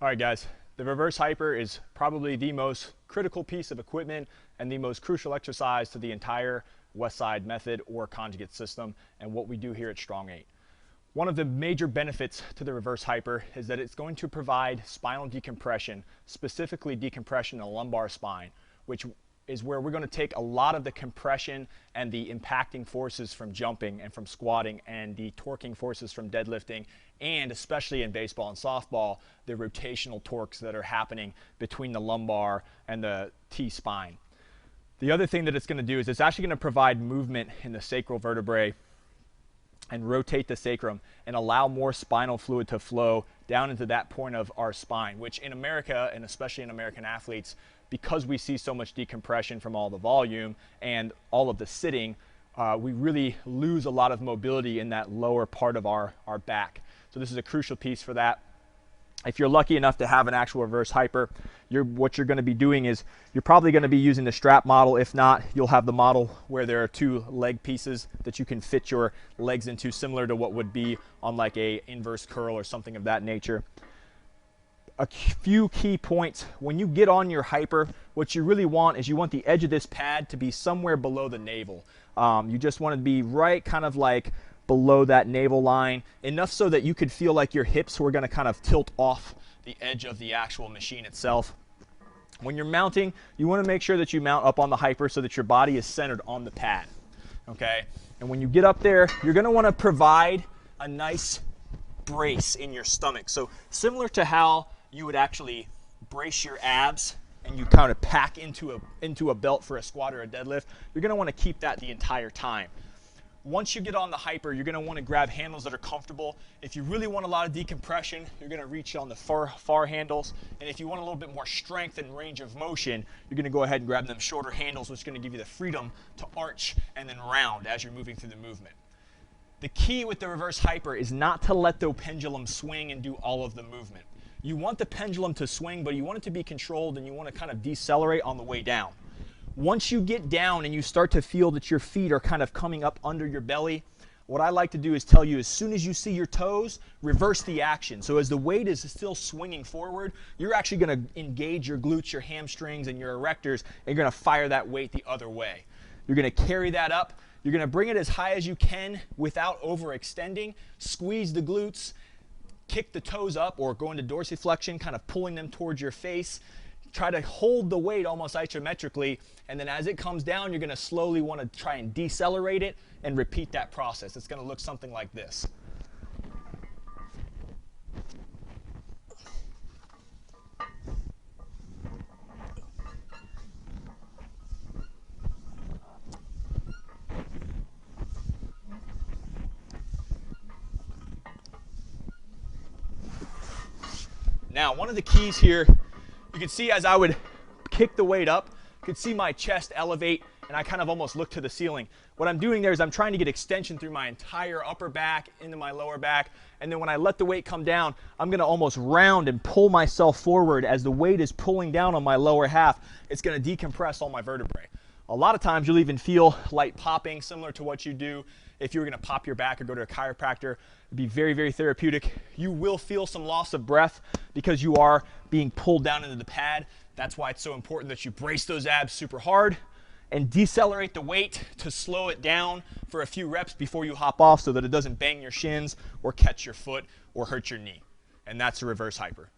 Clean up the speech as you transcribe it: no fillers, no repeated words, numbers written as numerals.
All right, guys, the reverse hyper is probably the most critical piece of equipment and the most crucial exercise to the entire Westside method or conjugate system and what we do here at Strong 8. One of the major benefits to the reverse hyper is that it's going to provide spinal decompression, specifically decompression in the lumbar spine, which is where we're going to take a lot of the compression and the impacting forces from jumping and from squatting and the torquing forces from deadlifting, and especially in baseball and softball, the rotational torques that are happening between the lumbar and the T-spine. The other thing that it's going to do is it's actually going to provide movement in the sacral vertebrae and rotate the sacrum and allow more spinal fluid to flow down into that point of our spine, which in America, and especially in American athletes, because we see so much decompression from all the volume and all of the sitting, we really lose a lot of mobility in that lower part of our back. So this is a crucial piece for that. If you're lucky enough to have an actual reverse hyper, what you're going to be doing is you're probably going to be using the strap model. If not, you'll have the model where there are two leg pieces that you can fit your legs into, similar to what would be on like a inverse curl or something of that nature. A few key points. When you get on your hyper, what you really want is you want the edge of this pad to be somewhere below the navel. You just want to be right kind of like below that navel line, enough so that you could feel like your hips were going to kind of tilt off the edge of the actual machine itself. When you're mounting, you want to make sure that you mount up on the hyper so that your body is centered on the pad. Okay? And when you get up there, you're going to want to provide a nice brace in your stomach. So similar to how you would actually brace your abs and you kind of pack into a belt for a squat or a deadlift, you're going to want to keep that the entire time. Once you get on the hyper, you're going to want to grab handles that are comfortable. If you really want a lot of decompression, you're going to reach on the far handles. And if you want a little bit more strength and range of motion, you're going to go ahead and grab them shorter handles, which is going to give you the freedom to arch and then round as you're moving through the movement. The key with the reverse hyper is not to let the pendulum swing and do all of the movement. You want the pendulum to swing, but you want it to be controlled, and you want to kind of decelerate on the way down. Once you get down and you start to feel that your feet are kind of coming up under your belly, what I like to do is tell you, as soon as you see your toes, reverse the action. So as the weight is still swinging forward, you're actually going to engage your glutes, your hamstrings, and your erectors, and you're going to fire that weight the other way. You're going to carry that up. You're going to bring it as high as you can without overextending. Squeeze the glutes, kick the toes up, or go into dorsiflexion, kind of pulling them towards your face. Try to hold the weight almost isometrically, and then as it comes down, you're going to slowly want to try and decelerate it and repeat that process. It's going to look something like this. Now, one of the keys here, you can see as I would kick the weight up, you could see my chest elevate and I kind of almost look to the ceiling. What I'm doing there is I'm trying to get extension through my entire upper back into my lower back, and then when I let the weight come down, I'm going to almost round and pull myself forward as the weight is pulling down on my lower half. It's going to decompress all my vertebrae. A lot of times you'll even feel light popping, similar to what you do if you were going to pop your back or go to a chiropractor. It'd be very, very therapeutic. You will feel some loss of breath because you are being pulled down into the pad. That's why it's so important that you brace those abs super hard and decelerate the weight to slow it down for a few reps before you hop off so that it doesn't bang your shins or catch your foot or hurt your knee. And that's a reverse hyper.